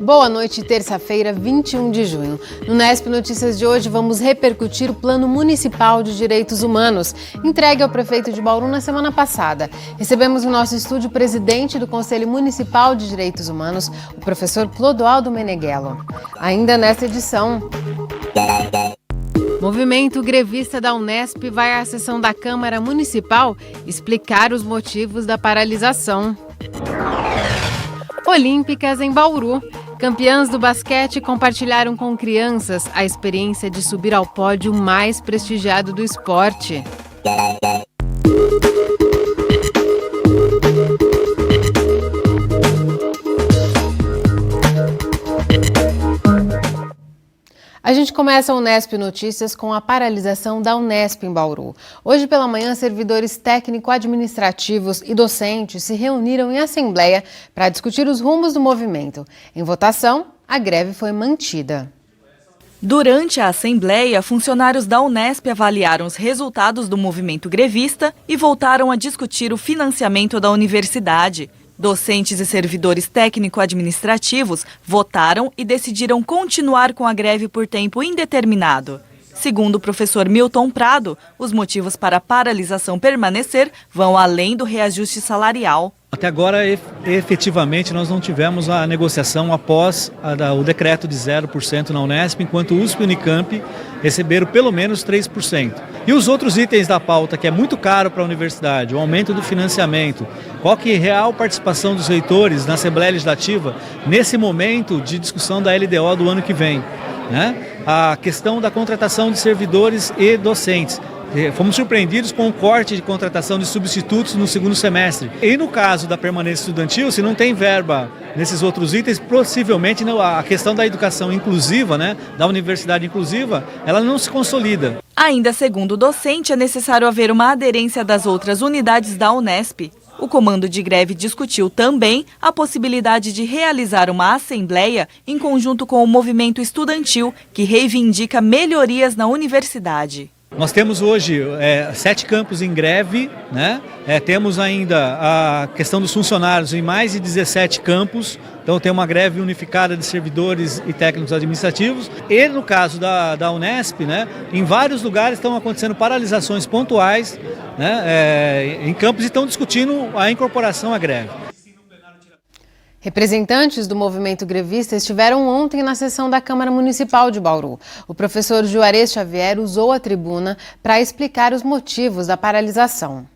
Boa noite, terça-feira, 21 de junho. No Nesp Notícias de hoje, vamos repercutir o Plano Municipal de Direitos Humanos, entregue ao prefeito de Bauru na semana passada. Recebemos no nosso estúdio o presidente do Conselho Municipal de Direitos Humanos, o professor Clodoaldo Meneghello. Ainda nesta edição... Movimento grevista da Unesp vai à sessão da Câmara Municipal explicar os motivos da paralisação. Olímpicas em Bauru. Campeãs do basquete compartilharam com crianças a experiência de subir ao pódio mais prestigiado do esporte. A gente começa o Unesp Notícias com a paralisação da Unesp em Bauru. Hoje pela manhã, servidores técnico-administrativos e docentes se reuniram em assembleia para discutir os rumos do movimento. Em votação, a greve foi mantida. Durante a assembleia, funcionários da Unesp avaliaram os resultados do movimento grevista e voltaram a discutir o financiamento da universidade. Docentes e servidores técnico-administrativos votaram e decidiram continuar com a greve por tempo indeterminado. Segundo o professor Milton Prado, os motivos para a paralisação permanecer vão além do reajuste salarial. Até agora, efetivamente, nós não tivemos a negociação após o decreto de 0% na Unesp, enquanto o USP e Unicamp receberam pelo menos 3%. E os outros itens da pauta, que é muito caro para a universidade, o aumento do financiamento, qual que é a real participação dos reitores na Assembleia Legislativa nesse momento de discussão da LDO do ano que vem, né? A questão da contratação de servidores e docentes. Fomos surpreendidos com o corte de contratação de substitutos no segundo semestre. E no caso da permanência estudantil, se não tem verba nesses outros itens, possivelmente a questão da educação inclusiva, né, da universidade inclusiva, ela não se consolida. Ainda segundo o docente, é necessário haver uma aderência das outras unidades da Unesp. O comando de greve discutiu também a possibilidade de realizar uma assembleia em conjunto com o movimento estudantil, que reivindica melhorias na universidade. Nós temos hoje 7 campos em greve, né? Temos ainda a questão dos funcionários em mais de 17 campos, então tem uma greve unificada de servidores e técnicos administrativos. E no caso da Unesp, né, em vários lugares estão acontecendo paralisações pontuais, né, em campos, e estão discutindo a incorporação à greve. Representantes do movimento grevista estiveram ontem na sessão da Câmara Municipal de Bauru. O professor Juarez Xavier usou a tribuna para explicar os motivos da paralisação.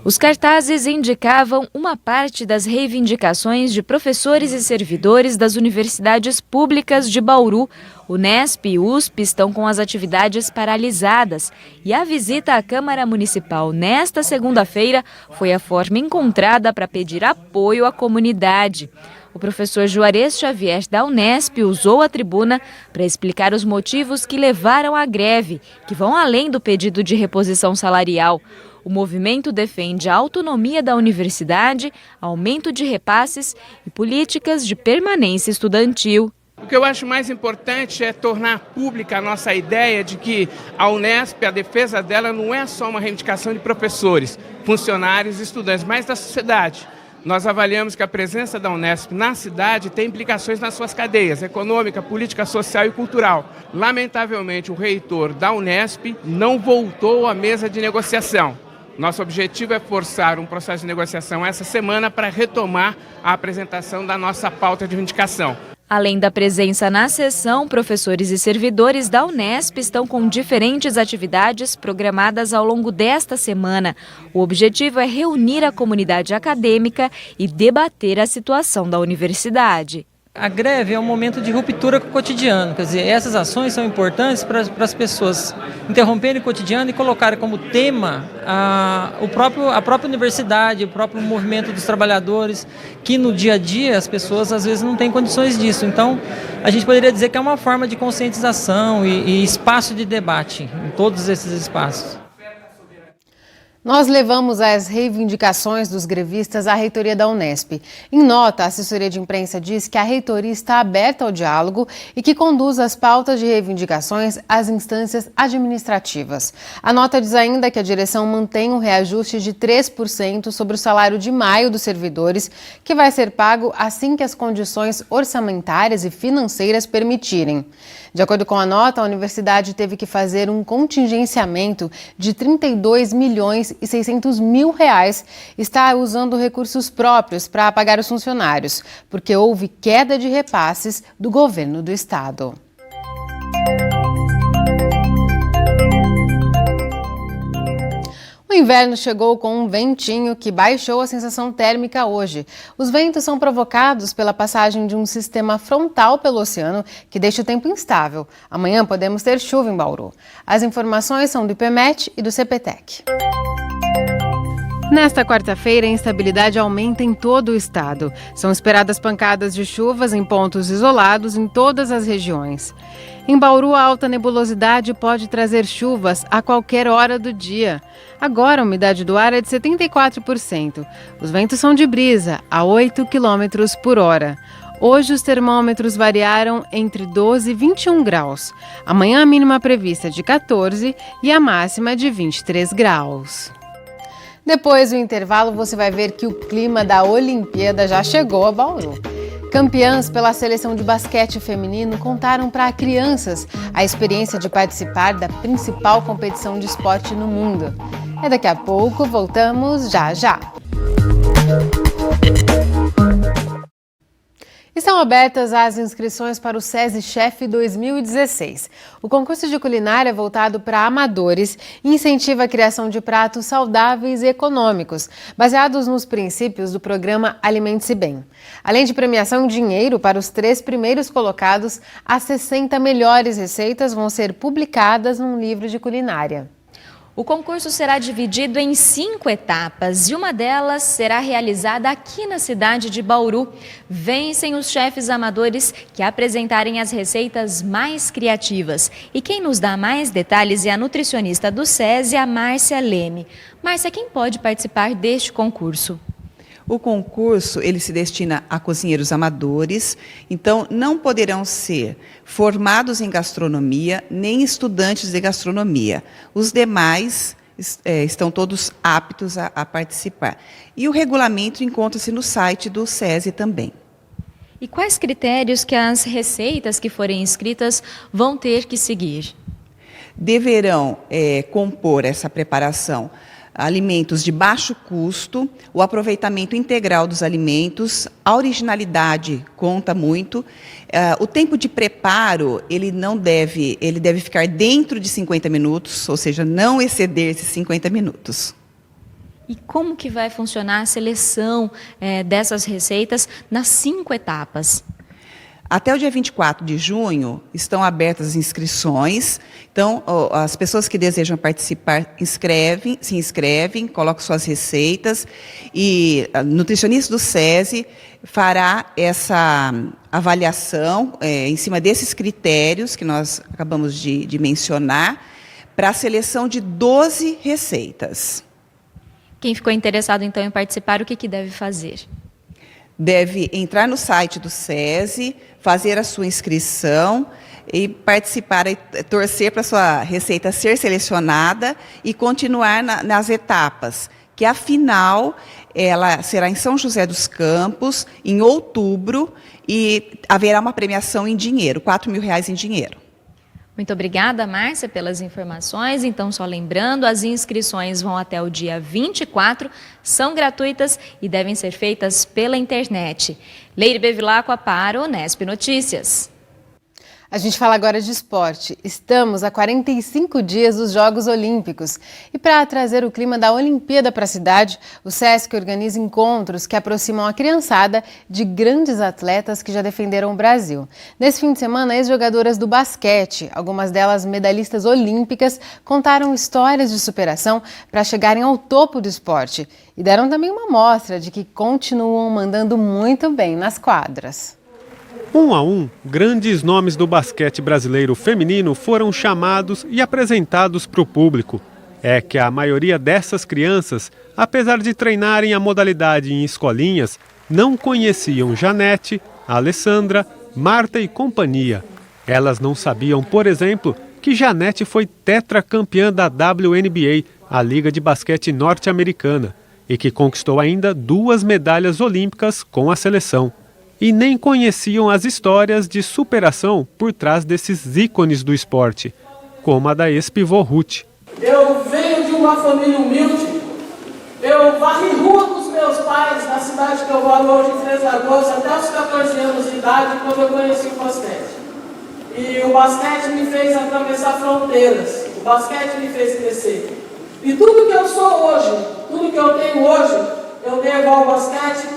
Os cartazes indicavam uma parte das reivindicações de professores e servidores das universidades públicas de Bauru. Unesp e USP estão com as atividades paralisadas e a visita à Câmara Municipal nesta segunda-feira foi a forma encontrada para pedir apoio à comunidade. O professor Juarez Xavier da Unesp usou a tribuna para explicar os motivos que levaram à greve, que vão além do pedido de reposição salarial. O movimento defende a autonomia da universidade, aumento de repasses e políticas de permanência estudantil. O que eu acho mais importante é tornar pública a nossa ideia de que a Unesp, a defesa dela não é só uma reivindicação de professores, funcionários e estudantes, mas da sociedade. Nós avaliamos que a presença da Unesp na cidade tem implicações nas suas cadeias, econômica, política, social e cultural. Lamentavelmente, o reitor da Unesp não voltou à mesa de negociação. Nosso objetivo é forçar um processo de negociação essa semana para retomar a apresentação da nossa pauta de reivindicação. Além da presença na sessão, professores e servidores da Unesp estão com diferentes atividades programadas ao longo desta semana. O objetivo é reunir a comunidade acadêmica e debater a situação da universidade. A greve é um momento de ruptura com o cotidiano, quer dizer, essas ações são importantes para as pessoas interromperem o cotidiano e colocarem como tema a própria universidade, o próprio movimento dos trabalhadores, que no dia a dia as pessoas às vezes não têm condições disso. Então, a gente poderia dizer que é uma forma de conscientização e espaço de debate em todos esses espaços. Nós levamos as reivindicações dos grevistas à reitoria da Unesp. Em nota, a assessoria de imprensa diz que a reitoria está aberta ao diálogo e que conduz as pautas de reivindicações às instâncias administrativas. A nota diz ainda que a direção mantém um reajuste de 3% sobre o salário de maio dos servidores, que vai ser pago assim que as condições orçamentárias e financeiras permitirem. De acordo com a nota, a universidade teve que fazer um contingenciamento de 32 milhões e 600 mil reais, está usando recursos próprios para pagar os funcionários, porque houve queda de repasses do governo do estado. O inverno chegou com um ventinho que baixou a sensação térmica hoje. Os ventos são provocados pela passagem de um sistema frontal pelo oceano que deixa o tempo instável. Amanhã podemos ter chuva em Bauru. As informações são do IPMET e do CPTEC. Nesta quarta-feira, a instabilidade aumenta em todo o estado. São esperadas pancadas de chuvas em pontos isolados em todas as regiões. Em Bauru, a alta nebulosidade pode trazer chuvas a qualquer hora do dia. Agora, a umidade do ar é de 74%. Os ventos são de brisa, a 8 km por hora. Hoje, os termômetros variaram entre 12 e 21 graus. Amanhã, a mínima prevista é de 14 e a máxima de 23 graus. Depois do intervalo, você vai ver que o clima da Olimpíada já chegou a Bauru. Campeãs pela seleção de basquete feminino contaram para crianças a experiência de participar da principal competição de esporte no mundo. E daqui a pouco voltamos já. Estão abertas as inscrições para o SESI Chef 2016. O concurso de culinária voltado para amadores incentiva a criação de pratos saudáveis e econômicos, baseados nos princípios do programa Alimente-se Bem. Além de premiação em dinheiro para os 3 primeiros colocados, as 60 melhores receitas vão ser publicadas num livro de culinária. O concurso será dividido em 5 etapas e uma delas será realizada aqui na cidade de Bauru. Vencem os chefes amadores que apresentarem as receitas mais criativas. E quem nos dá mais detalhes é a nutricionista do SESI, a Márcia Leme. Márcia, quem pode participar deste concurso? O concurso ele se destina a cozinheiros amadores, então não poderão ser formados em gastronomia nem estudantes de gastronomia. Os demais estão todos aptos a participar. E o regulamento encontra-se no site do SESI também. E quais critérios que as receitas que forem inscritas vão ter que seguir? Deverão compor essa preparação alimentos de baixo custo, o aproveitamento integral dos alimentos, a originalidade conta muito. O tempo de preparo, ele deve ficar dentro de 50 minutos, ou seja, não exceder esses 50 minutos. E como que vai funcionar a seleção dessas receitas nas 5 etapas? Até o dia 24 de junho estão abertas as inscrições, então as pessoas que desejam participar se inscrevem, colocam suas receitas e a nutricionista do SESI fará essa avaliação em cima desses critérios que nós acabamos de mencionar para a seleção de 12 receitas. Quem ficou interessado então em participar, o que deve fazer? Deve entrar no site do SESI, fazer a sua inscrição e participar, e torcer para a sua receita ser selecionada e continuar nas etapas, que afinal ela será em São José dos Campos, em outubro, e haverá uma premiação em dinheiro, R$4.000 em dinheiro. Muito obrigada, Márcia, pelas informações. Então, só lembrando, as inscrições vão até o dia 24, são gratuitas e devem ser feitas pela internet. Leire Bevilacqua para o Unesp Notícias. A gente fala agora de esporte. Estamos a 45 dias dos Jogos Olímpicos. E para trazer o clima da Olimpíada para a cidade, o SESC organiza encontros que aproximam a criançada de grandes atletas que já defenderam o Brasil. Nesse fim de semana, ex-jogadoras do basquete, algumas delas medalhistas olímpicas, contaram histórias de superação para chegarem ao topo do esporte. E deram também uma amostra de que continuam mandando muito bem nas quadras. 1 a 1, grandes nomes do basquete brasileiro feminino foram chamados e apresentados para o público. é que a maioria dessas crianças, apesar de treinarem a modalidade em escolinhas, não conheciam Janete, Alessandra, Marta e companhia. Elas não sabiam, por exemplo, que Janete foi tetracampeã da WNBA, a Liga de Basquete Norte-Americana, e que conquistou ainda 2 medalhas olímpicas com a seleção. E nem conheciam as histórias de superação por trás desses ícones do esporte, como a da ex-pivô Ruth. Eu venho de uma família humilde, eu varri rua com os meus pais na cidade que eu moro hoje, em Três Lagoas, até os 14 anos de idade, quando eu conheci o basquete. E o basquete me fez atravessar fronteiras, o basquete me fez crescer. E tudo que eu sou hoje, tudo que eu tenho hoje, eu devo ao basquete,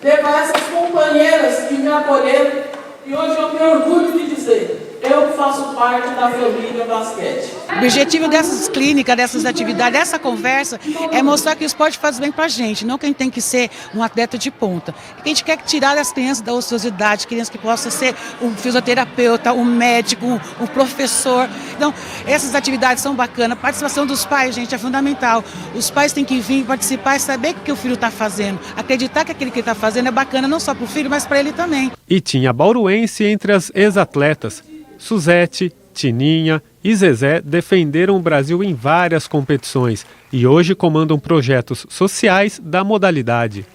devo a essas companheiras que me acolheram, e hoje eu tenho orgulho de dizer: eu faço parte da família basquete. O objetivo dessas clínicas, dessas atividades, dessa conversa, é mostrar que o esporte faz bem pra gente, não que a gente tem que ser um atleta de ponta. A gente quer tirar as crianças da ociosidade, crianças que possam ser um fisioterapeuta, um médico, um professor. Então, essas atividades são bacanas. A participação dos pais, gente, é fundamental. Os pais têm que vir participar e saber o que o filho está fazendo. Acreditar que aquilo que ele está fazendo é bacana não só para o filho, mas para ele também. E tinha bauruense entre as ex-atletas. Suzete, Tininha e Zezé defenderam o Brasil em várias competições e hoje comandam projetos sociais da modalidade.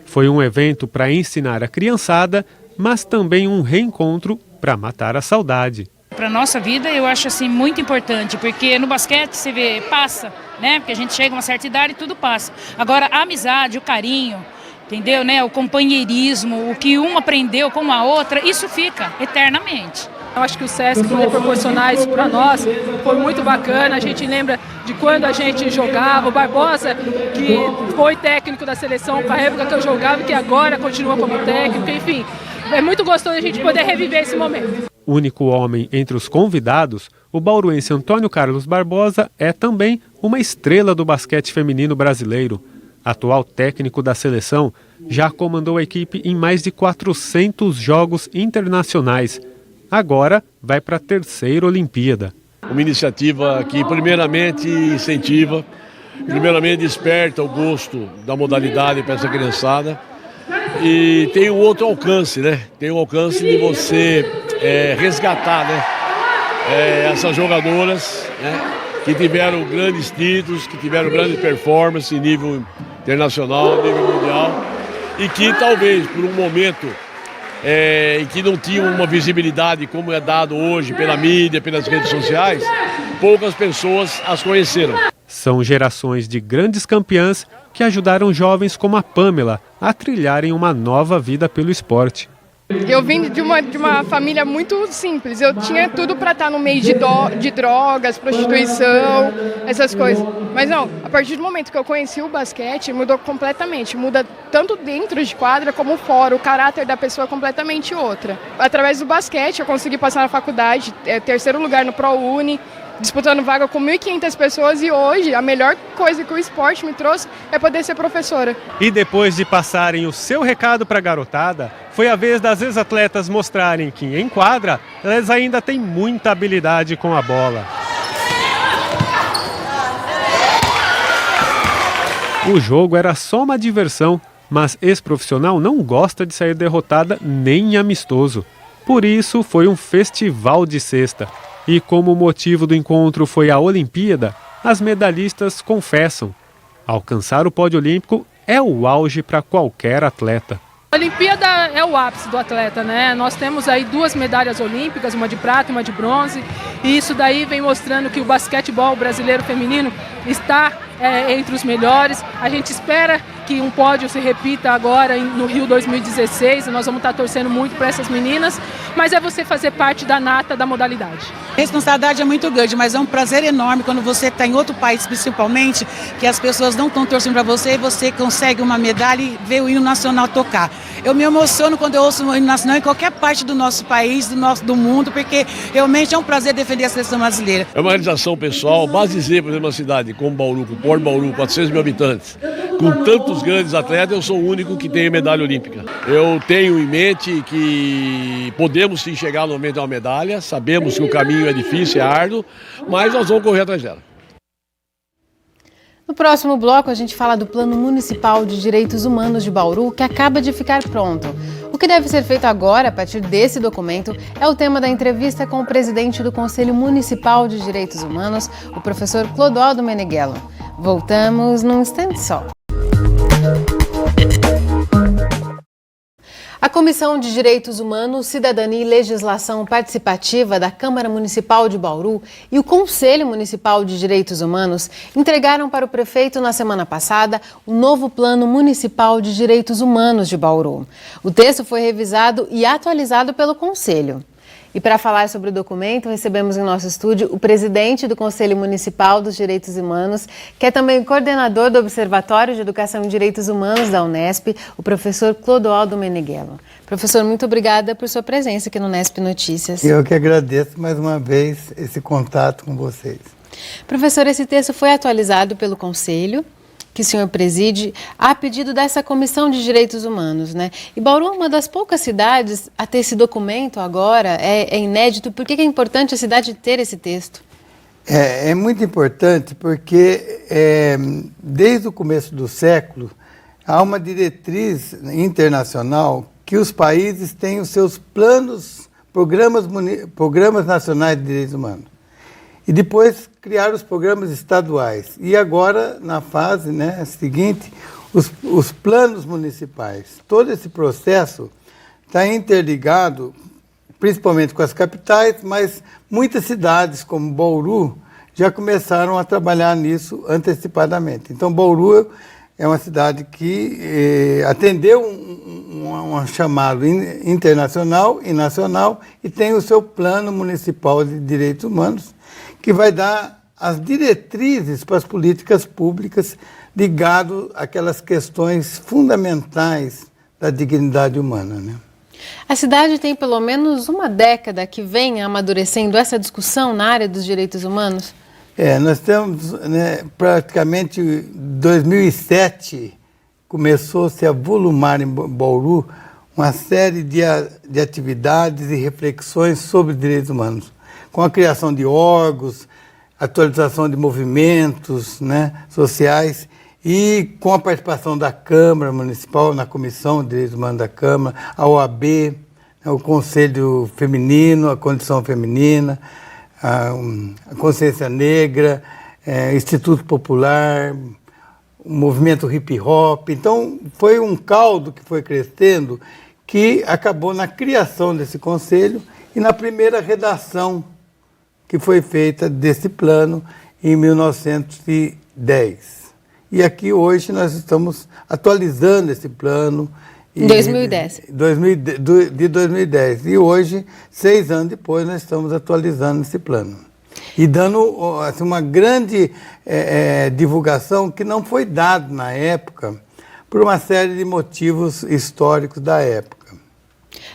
Foi um evento para ensinar a criançada, mas também um reencontro para matar a saudade. Para a nossa vida eu acho assim muito importante, porque no basquete você vê, passa, né? Porque a gente chega a uma certa idade e tudo passa. Agora a amizade, o carinho, entendeu, né? O companheirismo, o que uma aprendeu com a outra, isso fica eternamente. Eu acho que o SESC poder proporcionar isso para nós foi muito bacana. A gente lembra de quando a gente jogava, o Barbosa, que foi técnico da seleção para a época que eu jogava e que agora continua como técnico. Enfim, é muito gostoso a gente poder reviver esse momento. Único homem entre os convidados, o bauruense Antônio Carlos Barbosa é também uma estrela do basquete feminino brasileiro. Atual técnico da seleção, já comandou a equipe em mais de 400 jogos internacionais. Agora vai para a 3ª Olimpíada. Uma iniciativa que primeiramente incentiva, primeiramente desperta o gosto da modalidade para essa criançada e tem um outro alcance, né? Tem o alcance de você resgatar, né? Essas jogadoras, né? Que tiveram grandes títulos, que tiveram grandes performances em nível internacional, nível mundial e que talvez por um momento em que não tinham uma visibilidade como é dado hoje pela mídia, pelas redes sociais, poucas pessoas as conheceram. São gerações de grandes campeãs que ajudaram jovens como a Pamela a trilharem uma nova vida pelo esporte. Eu vim de uma família muito simples, eu tinha tudo para estar no meio de drogas, prostituição, essas coisas. Mas não, a partir do momento que eu conheci o basquete, mudou completamente. Muda tanto dentro de quadra como fora, o caráter da pessoa é completamente outra. Através do basquete eu consegui passar na faculdade, 3º lugar no ProUni, disputando vaga com 1.500 pessoas e hoje a melhor coisa que o esporte me trouxe é poder ser professora. E depois de passarem o seu recado para a garotada, foi a vez das ex-atletas mostrarem que em quadra elas ainda têm muita habilidade com a bola. O jogo era só uma diversão, mas ex-profissional não gosta de sair derrotada nem em amistoso. Por isso foi um festival de cesta. E como o motivo do encontro foi a Olimpíada, as medalhistas confessam: alcançar o pódio olímpico é o auge para qualquer atleta. A Olimpíada é o ápice do atleta, né? Nós temos aí 2 medalhas olímpicas, uma de prata e uma de bronze, e isso daí vem mostrando que o basquetebol brasileiro feminino está entre os melhores. A gente espera que um pódio se repita agora no Rio 2016, e nós vamos estar torcendo muito para essas meninas, mas é você fazer parte da nata da modalidade. A responsabilidade é muito grande, mas é um prazer enorme quando você está em outro país, principalmente, que as pessoas não estão torcendo para você e você consegue uma medalha e vê o hino nacional tocar. Eu me emociono quando eu ouço o hino nacional em qualquer parte do nosso país, do mundo, porque realmente é um prazer defender a seleção brasileira. É uma realização pessoal, base Z, por exemplo, uma cidade como Bauru, com Porto Bauru, 400 mil habitantes, com tantos grandes atletas, eu sou o único que tem medalha olímpica. Eu tenho em mente que podemos sim chegar no momento de uma medalha, sabemos que o caminho é difícil, é árduo, mas nós vamos correr atrás dela. No próximo bloco, a gente fala do Plano Municipal de Direitos Humanos de Bauru, que acaba de ficar pronto. O que deve ser feito agora, a partir desse documento, é o tema da entrevista com o presidente do Conselho Municipal de Direitos Humanos, o professor Clodoaldo Meneghello. Voltamos num instante só. A Comissão de Direitos Humanos, Cidadania e Legislação Participativa da Câmara Municipal de Bauru e o Conselho Municipal de Direitos Humanos entregaram para o prefeito na semana passada o novo Plano Municipal de Direitos Humanos de Bauru. O texto foi revisado e atualizado pelo Conselho. E para falar sobre o documento, recebemos em nosso estúdio o presidente do Conselho Municipal dos Direitos Humanos, que é também coordenador do Observatório de Educação e Direitos Humanos da Unesp, o professor Clodoaldo Meneghello. Professor, muito obrigada por sua presença aqui no Unesp Notícias. Eu que agradeço mais uma vez esse contato com vocês. Professor, esse texto foi atualizado pelo Conselho, que o senhor preside, a pedido dessa Comissão de Direitos Humanos, né? E Bauru é uma das poucas cidades a ter esse documento agora, é inédito. Por que é importante a cidade ter esse texto? É muito importante porque desde o começo do século há uma diretriz internacional que os países têm os seus programas nacionais de direitos humanos. E depois criar os programas estaduais. E agora, na fase seguinte, os planos municipais. Todo esse processo está interligado, principalmente com as capitais, mas muitas cidades, como Bauru, já começaram a trabalhar nisso antecipadamente. Então, Bauru é uma cidade que atendeu um chamado internacional e nacional e tem o seu Plano Municipal de Direitos Humanos, que vai dar as diretrizes para as políticas públicas ligado àquelas questões fundamentais da dignidade humana, né? A cidade tem pelo menos uma década que vem amadurecendo essa discussão na área dos direitos humanos? Nós temos praticamente 2007 começou-se a volumar em Bauru uma série de atividades e reflexões sobre direitos humanos, com a criação de órgãos, atualização de movimentos sociais e com a participação da Câmara Municipal, na Comissão de Direitos Humanos da Câmara, a OAB, o Conselho Feminino, a Condição Feminina, a Consciência Negra, Instituto Popular, o movimento hip hop. Então, foi um caldo que foi crescendo que acabou na criação desse conselho e na primeira redação que foi feita desse plano em 1910. E aqui hoje nós estamos atualizando esse plano. Em 2010. De 2010. E hoje, 6 anos depois, nós estamos atualizando esse plano. E dando assim, uma grande divulgação que não foi dada na época por uma série de motivos históricos da época.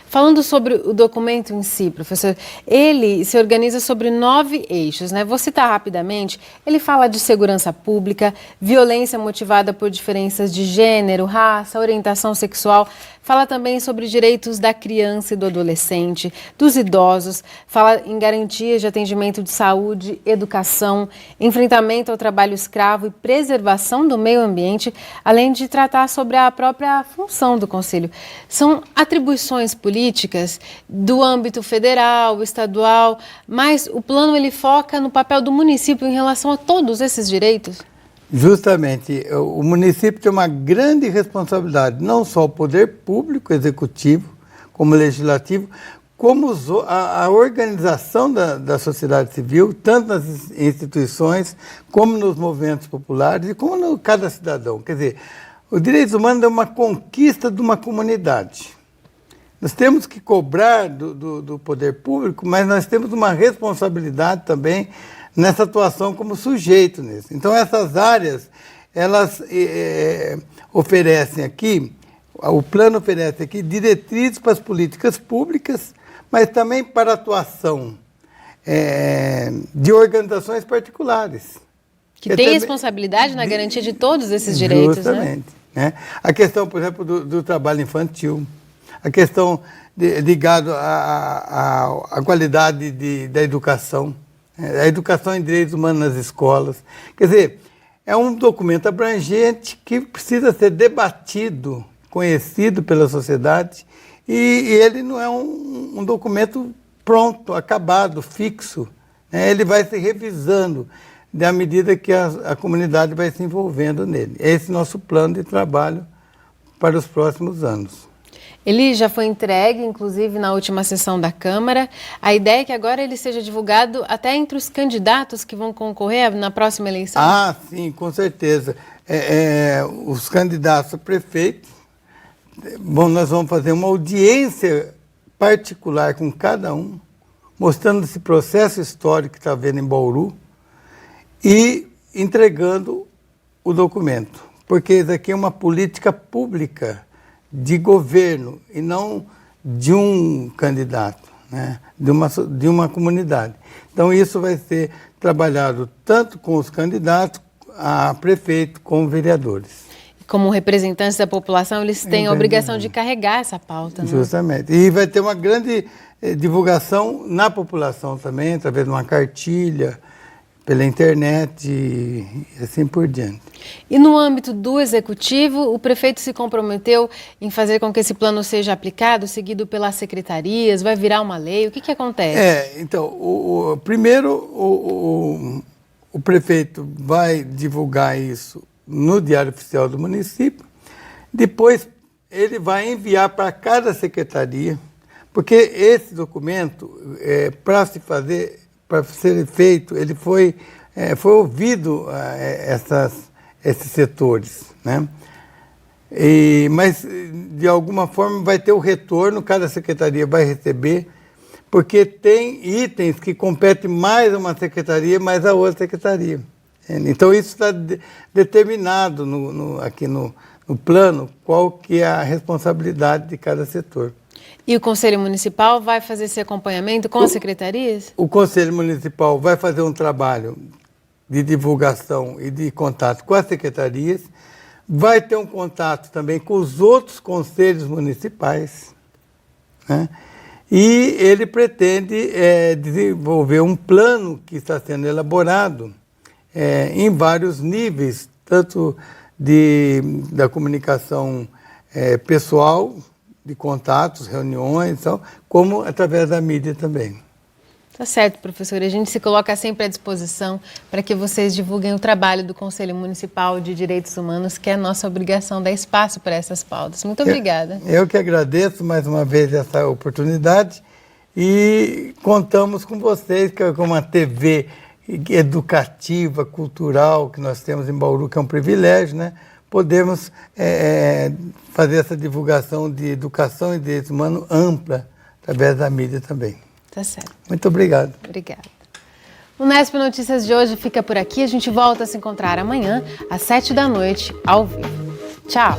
Falando sobre o documento em si, professor, ele se organiza sobre 9 eixos, né? Vou citar rapidamente. Ele fala de segurança pública, violência motivada por diferenças de gênero, raça, orientação sexual. Fala também sobre direitos da criança e do adolescente, dos idosos. Fala em garantias de atendimento de saúde, educação, enfrentamento ao trabalho escravo e preservação do meio ambiente, além de tratar sobre a própria função do Conselho. São atribuições políticas do âmbito federal, estadual, mas o plano ele foca no papel do município em relação a todos esses direitos? Justamente, o município tem uma grande responsabilidade, não só o poder público, executivo, como legislativo, como a organização da sociedade civil, tanto nas instituições, como nos movimentos populares e como no cada cidadão. Quer dizer, os direitos humanos é uma conquista de uma comunidade. Nós temos que cobrar do poder público, mas nós temos uma responsabilidade também nessa atuação como sujeito nisso. Então, essas áreas, elas oferecem aqui, o plano oferece aqui diretrizes para as políticas públicas, mas também para a atuação de organizações particulares. Que tem responsabilidade na garantia de todos esses direitos, justamente, né? A questão, por exemplo, do trabalho infantil, a questão ligada à qualidade da educação, a educação em direitos humanos nas escolas. Quer dizer, é um documento abrangente que precisa ser debatido, conhecido pela sociedade, e ele não é um documento pronto, acabado, fixo, né? Ele vai se revisando à medida que a comunidade vai se envolvendo nele. Esse é o nosso plano de trabalho para os próximos anos. Ele já foi entregue, inclusive, na última sessão da Câmara. A ideia é que agora ele seja divulgado até entre os candidatos que vão concorrer na próxima eleição? Ah, sim, com certeza. Os candidatos a prefeito, nós vamos fazer uma audiência particular com cada um, mostrando esse processo histórico que está havendo em Bauru e entregando o documento. Porque isso aqui é uma política pública de governo e não de um candidato, né? de uma comunidade. Então isso vai ser trabalhado tanto com os candidatos a prefeito como vereadores. Como representantes da população, eles têm a obrigação de carregar essa pauta, né? Justamente. E vai ter uma grande divulgação na população também, através de uma cartilha, pela internet e assim por diante. E no âmbito do Executivo, o prefeito se comprometeu em fazer com que esse plano seja aplicado, seguido pelas secretarias, vai virar uma lei? O que acontece? Então, primeiro o prefeito vai divulgar isso no Diário Oficial do município, depois ele vai enviar para cada secretaria, porque esse documento, para ser feito, ele foi ouvido esses setores, né? Mas, de alguma forma, vai ter o retorno, cada secretaria vai receber, porque tem itens que competem mais a uma secretaria, mais a outra secretaria. Então, isso está determinado aqui no plano, qual que é a responsabilidade de cada setor. E o Conselho Municipal vai fazer esse acompanhamento com as secretarias? O Conselho Municipal vai fazer um trabalho de divulgação e de contato com as secretarias, vai ter um contato também com os outros conselhos municipais, né? E ele pretende desenvolver um plano que está sendo elaborado em vários níveis, tanto da comunicação pessoal, de contatos, reuniões, como através da mídia também. Tá certo, professor. A gente se coloca sempre à disposição para que vocês divulguem o trabalho do Conselho Municipal de Direitos Humanos, que é a nossa obrigação dar espaço para essas pautas. Muito obrigada. Eu que agradeço mais uma vez essa oportunidade e contamos com vocês, que é uma TV educativa, cultural, que nós temos em Bauru, que é um privilégio, né? Podemos fazer essa divulgação de educação e direitos humanos ampla através da mídia também. Tá certo. Muito obrigado. Obrigada. O Nesp Notícias de hoje fica por aqui. A gente volta a se encontrar amanhã, às 19h, ao vivo. Tchau.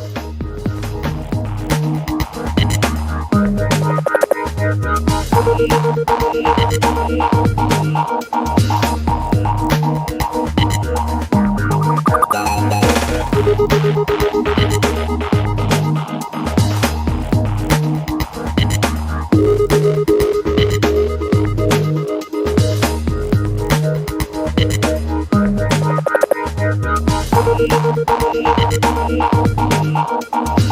Thank you.